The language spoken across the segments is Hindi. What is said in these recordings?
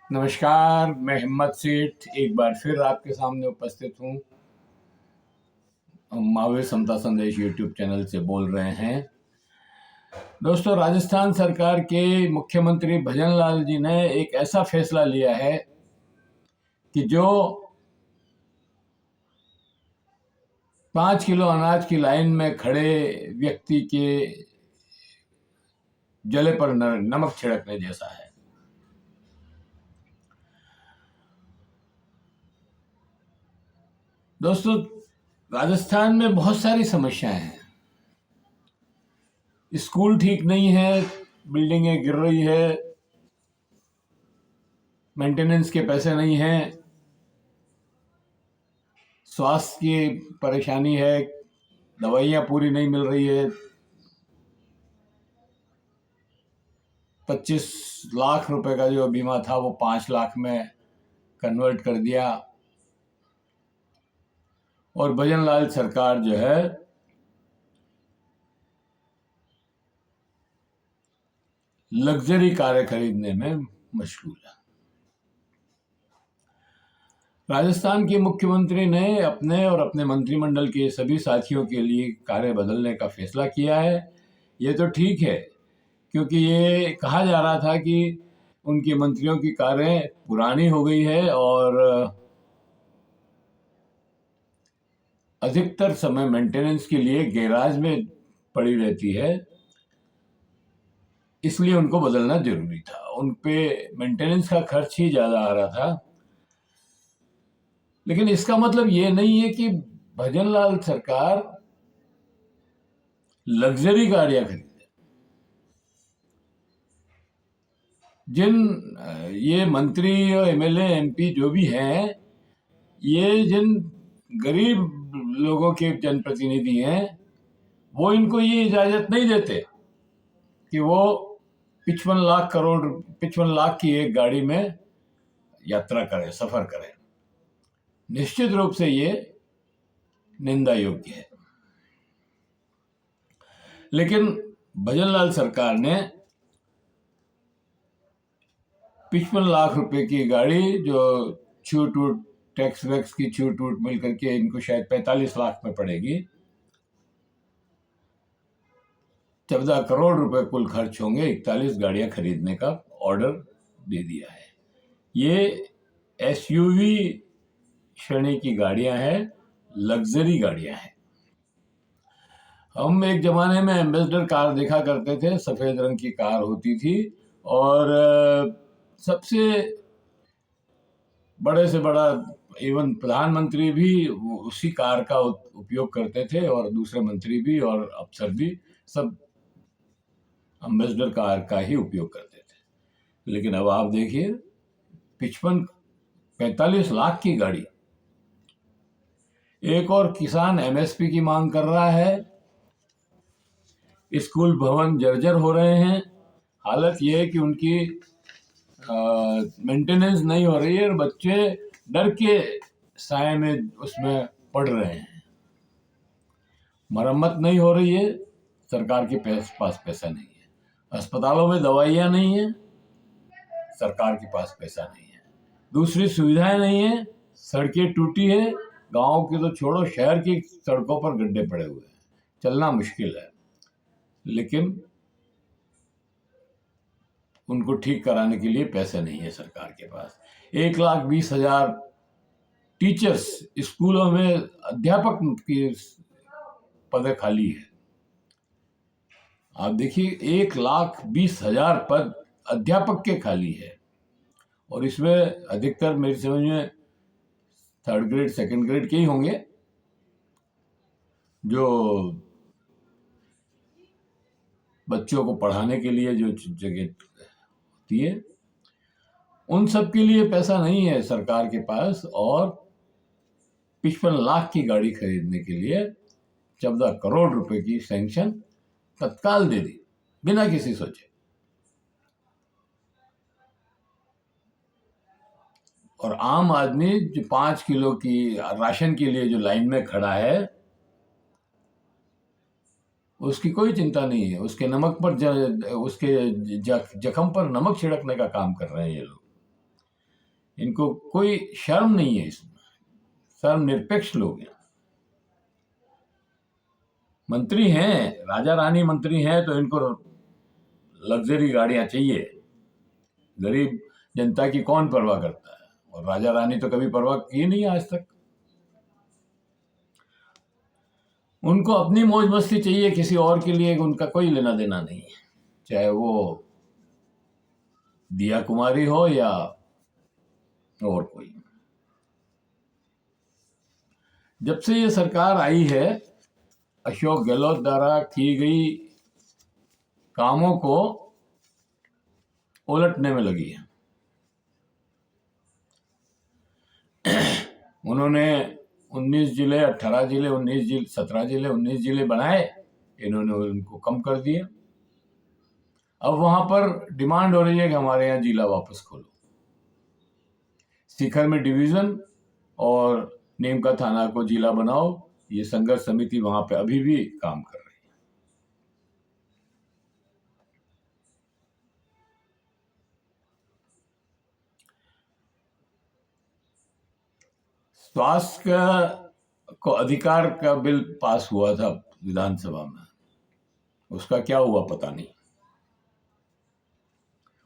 नमस्कार, मैं हिम्मत सेठ एक बार फिर आपके सामने उपस्थित हूँ। हम महावीर समता संदेश यूट्यूब चैनल से बोल रहे हैं। दोस्तों, राजस्थान सरकार के मुख्यमंत्री भजन लाल जी ने एक ऐसा फैसला लिया है कि जो 5 किलो अनाज की लाइन में खड़े व्यक्ति के जले पर नमक छिड़कने जैसा है। दोस्तों, राजस्थान में बहुत सारी समस्याएं हैं। स्कूल ठीक नहीं है, बिल्डिंगें गिर रही है, मेंटेनेंस के पैसे नहीं हैं, स्वास्थ्य की परेशानी है, दवाइयाँ पूरी नहीं मिल रही है, 25 लाख रुपए का जो बीमा था वो 5 लाख में कन्वर्ट कर दिया। और भजन लाल सरकार जो है लग्जरी कारें खरीदने में मशगूल है। राजस्थान के मुख्यमंत्री ने अपने और अपने मंत्रिमंडल के सभी साथियों के लिए कारें बदलने का फैसला किया है। ये तो ठीक है, क्योंकि ये कहा जा रहा था कि उनके मंत्रियों की कारें पुरानी हो गई है और अधिकतर समय मेंटेनेंस के लिए गैराज में पड़ी रहती है, इसलिए उनको बदलना जरूरी था। उन पे मेंटेनेंस का खर्च ही ज़्यादा आ रहा था। लेकिन इसका मतलब ये नहीं है कि भजन लाल सरकार लग्जरी गाड़ियां खरीदे। ये मंत्री और एमएलए एमपी जो भी हैं, ये जिन गरीब लोगों के जनप्रतिनिधि हैं, वो इनको ये इजाजत नहीं देते कि वो 55 लाख की एक गाड़ी में यात्रा करें, सफर करें। निश्चित रूप से ये निंदा योग्य है। लेकिन भजन लाल सरकार ने 55 लाख रुपए की गाड़ी, जो छूट वूट टैक्स वैक्स की छूट वूट मिल करके इनको शायद 45 लाख में पड़ेगी, 14 करोड़ रुपए कुल खर्च होंगे, 41 गाड़ियां खरीदने का ऑर्डर दे दिया है। ये एसयूवी श्रेणी की गाड़ियां हैं, लग्जरी गाड़ियां हैं। हम एक जमाने में एम्बेसडर कार देखा करते थे, सफेद रंग की कार होती थी और सबसे बड़े से बड़ा इवन प्रधानमंत्री भी उसी कार का उपयोग करते थे और दूसरे मंत्री भी और अफसर भी सब एम्बेसडर कार का ही उपयोग करते थे। लेकिन अब आप देखिए, 45 लाख की गाड़ी। एक और किसान एमएसपी की मांग कर रहा है, स्कूल भवन जर्जर हो रहे हैं। हालत यह है कि उनकी मेंटेनेंस नहीं हो रही है और बच्चे डर के साए में उसमें पड़ रहे हैं। मरम्मत नहीं हो रही है, सरकार के पास पैसा नहीं है। अस्पतालों में दवाइयाँ नहीं है, सरकार के पास पैसा नहीं है। दूसरी सुविधाएं नहीं है, सड़कें टूटी है, गांव की तो छोड़ो, शहर की सड़कों पर गड्ढे पड़े हुए हैं, चलना मुश्किल है। लेकिन उनको ठीक कराने के लिए पैसे नहीं है सरकार के पास। 1,20,000 टीचर्स, स्कूलों में अध्यापक की पद खाली है। आप देखिए, 1,20,000 पद अध्यापक के खाली है और इसमें अधिकतर मेरी समझ में 3rd ग्रेड 2nd ग्रेड के ही होंगे, जो बच्चों को पढ़ाने के लिए जो जगह होती है, उन सब के लिए पैसा नहीं है सरकार के पास। और 55 लाख की गाड़ी खरीदने के लिए 14 करोड़ रुपए की सैंक्शन तत्काल दे दी, बिना किसी सोचे। और आम आदमी जो 5 किलो की राशन के लिए जो लाइन में खड़ा है, उसकी कोई चिंता नहीं है। उसके नमक पर उसके जख्म पर नमक छिड़कने का काम कर रहे हैं ये लोग। इनको कोई शर्म नहीं है इसमें, सर्व निरपेक्ष लोग हैं। मंत्री हैं, राजा रानी मंत्री हैं, तो इनको लग्जरी गाड़ियां चाहिए। गरीब जनता की कौन परवाह करता है? और राजा रानी तो कभी परवाह की नहीं आज तक। उनको अपनी मौज मस्ती चाहिए, किसी और के लिए उनका कोई लेना देना नहीं है, चाहे वो दिया कुमारी हो या और कोई। जब से ये सरकार आई है, अशोक गहलोत द्वारा की गई कामों को उलटने में लगी है। उन्होंने 19 जिले 18 जिले 19 जिले 17 जिले 19 जिले बनाए, इन्होंने उनको कम कर दिया। अब वहां पर डिमांड हो रही है कि हमारे यहाँ जिला वापस खोलो। सीकर में डिवीजन और नीमका थाना को जिला बनाओ। ये संघर्ष समिति वहां पे अभी भी काम कर रही है। स्वास्थ्य को अधिकार का बिल पास हुआ था विधानसभा में, उसका क्या हुआ पता नहीं।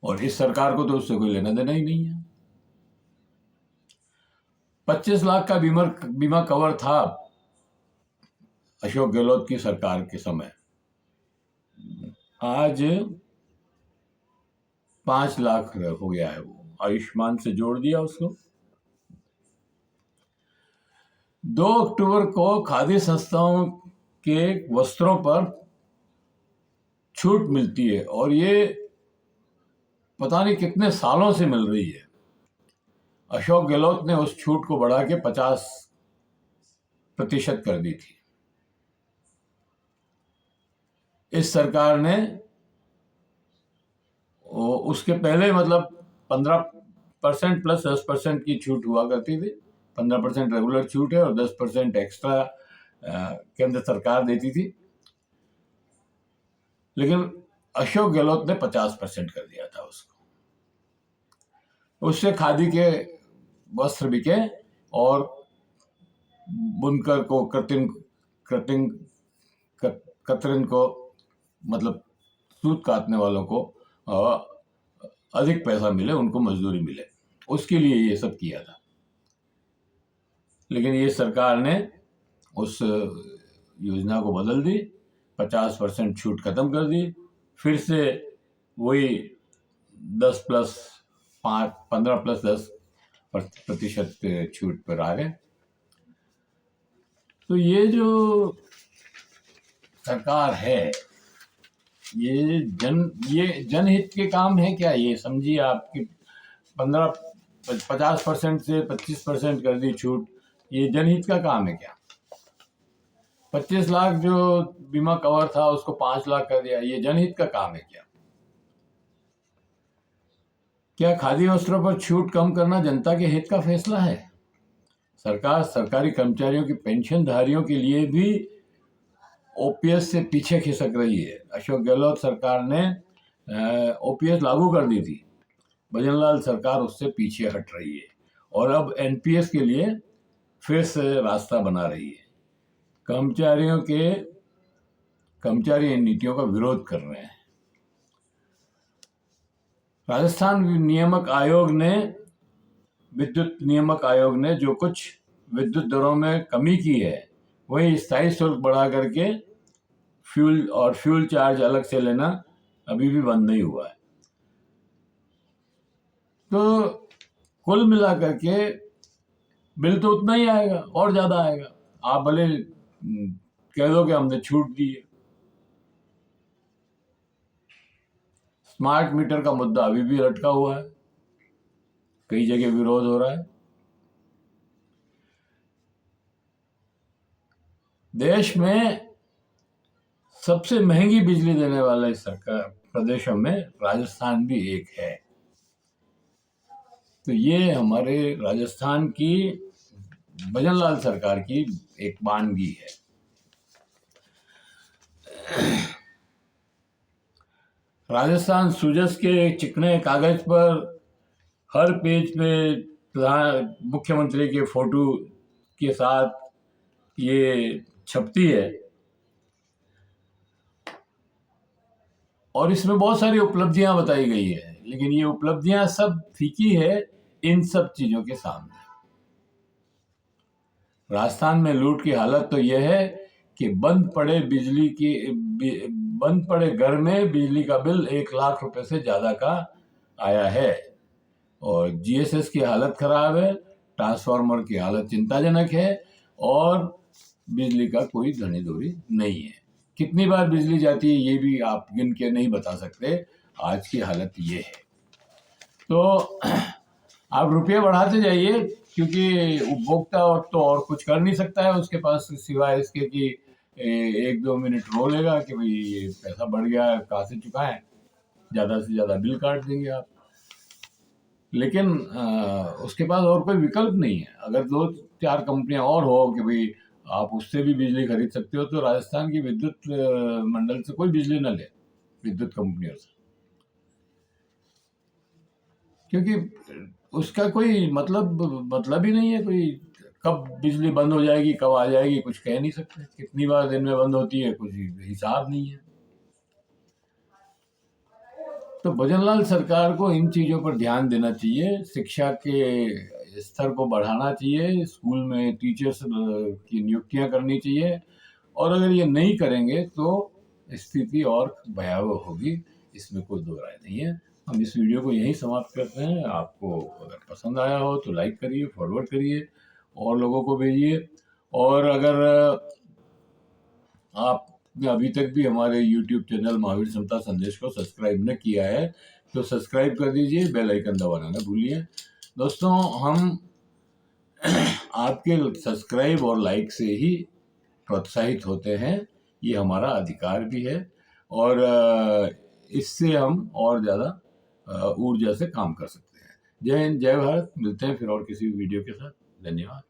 और इस सरकार को तो उससे कोई लेना देना ही नहीं है। 25 लाख का बीमा कवर था अशोक गहलोत की सरकार के समय, आज 5 लाख हो गया है। वो आयुष्मान से जोड़ दिया उसको। 2 अक्टूबर को खादी संस्थाओं के वस्त्रों पर छूट मिलती है, और ये पता नहीं कितने सालों से मिल रही है। अशोक गहलोत ने उस छूट को बढ़ा के 50% कर दी थी। इस सरकार ने उसके पहले मतलब 15% प्लस 10% की छूट हुआ करती थी। 15% रेगुलर छूट है और 10% एक्स्ट्रा केंद्र सरकार देती थी। लेकिन अशोक गहलोत ने 50% कर दिया था उसको। उससे खादी के वस्त्र बिके और बुनकर को कतरन को मतलब सूत काटने वालों को अधिक पैसा मिले, उनको मजदूरी मिले, उसके लिए ये सब किया था। लेकिन ये सरकार ने उस योजना को बदल दी, 50% छूट खत्म कर दी, फिर से वही 10 प्लस 5 15 प्लस 10% छूट पर आ गए। तो ये जो सरकार है, ये जनहित के काम है क्या? ये समझिए आपकी 50% से 25% कर दी छूट, ये जनहित का काम है क्या? 25 लाख जो बीमा कवर था उसको 5 लाख कर दिया, ये जनहित का काम है क्या? क्या खादी वस्त्रों पर छूट कम करना जनता के हित का फैसला है? सरकार सरकारी कर्मचारियों की पेंशनधारियों के लिए भी ओपीएस से पीछे खिसक रही है। अशोक गहलोत सरकार ने ओपीएस लागू कर दी थी, भजनलाल सरकार उससे पीछे हट रही है और अब एनपीएस के लिए फिर से रास्ता बना रही है। कर्मचारी इन नीतियों का विरोध कर रहे हैं। राजस्थान विद्युत नियामक आयोग ने जो कुछ विद्युत दरों में कमी की है, वही स्थायी शुल्क बढ़ा करके फ्यूल चार्ज अलग से लेना अभी भी बंद नहीं हुआ है। तो कुल मिलाकर के बिल तो उतना ही आएगा और ज्यादा आएगा। आप भले कह दो कि हमने छूट दी है। स्मार्ट मीटर का मुद्दा अभी भी लटका हुआ है, कई जगह विरोध हो रहा है। देश में सबसे महंगी बिजली देने वाले सरकार प्रदेशों में राजस्थान भी एक है। तो ये हमारे राजस्थान की भजनलाल सरकार की एक वानगी है। राजस्थान सूजस के चिकने कागज पर हर पेज पे मुख्यमंत्री के फोटो के साथ ये छपती है और इसमें बहुत सारी उपलब्धियां बताई गई है, लेकिन ये उपलब्धियां सब फीकी है इन सब चीजों के सामने। राजस्थान में लूट की हालत तो यह है कि बंद पड़े घर में बिजली का बिल 1 लाख रुपए से ज्यादा का आया है और जीएसएस की हालत खराब है, ट्रांसफार्मर की हालत चिंताजनक है और बिजली का कोई धनी धोरी नहीं है। कितनी बार बिजली जाती है ये भी आप गिन के नहीं बता सकते। आज की हालत ये है। तो आप रुपये बढ़ाते जाइए, क्योंकि उपभोक्ता और कुछ कर नहीं सकता है उसके पास सिवाय इसके कि 1-2 मिनट रो लेगा कि भाई ये पैसा बढ़ गया, कहाँ से चुकाएं, ज़्यादा से ज़्यादा बिल काट देंगे आप। लेकिन उसके पास और कोई विकल्प नहीं है। अगर 2-4 कंपनियां और हो कि भाई आप उससे भी बिजली खरीद सकते हो, तो राजस्थान की विद्युत मंडल से कोई बिजली न ले, विद्युत कंपनियों से, क्योंकि उसका कोई मतलब ही नहीं है। कोई कब बिजली बंद हो जाएगी, कब आ जाएगी, कुछ कह नहीं सकते। कितनी बार दिन में बंद होती है, कुछ हिसाब नहीं है। तो भजनलाल सरकार को इन चीज़ों पर ध्यान देना चाहिए। शिक्षा के स्तर को बढ़ाना चाहिए, स्कूल में टीचर्स की नियुक्तियां करनी चाहिए और अगर ये नहीं करेंगे तो स्थिति और भयावह होगी, इसमें कोई दो राय नहीं है। हम इस वीडियो को यहीं समाप्त करते हैं। आपको अगर पसंद आया हो तो लाइक करिए, फॉरवर्ड करिए और लोगों को भेजिए। और अगर आपने अभी तक भी हमारे YouTube चैनल महावीर समता संदेश को सब्सक्राइब न किया है तो सब्सक्राइब कर दीजिए, बेल आइकन दबाना न भूलिए। दोस्तों, हम आपके सब्सक्राइब और लाइक से ही प्रोत्साहित होते हैं, ये हमारा अधिकार भी है और इससे हम और ज़्यादा ऊर्जा से काम कर सकते हैं। जय हिंद, जय भारत। मिलते हैं फिर और किसी वीडियो के साथ। धन्यवाद।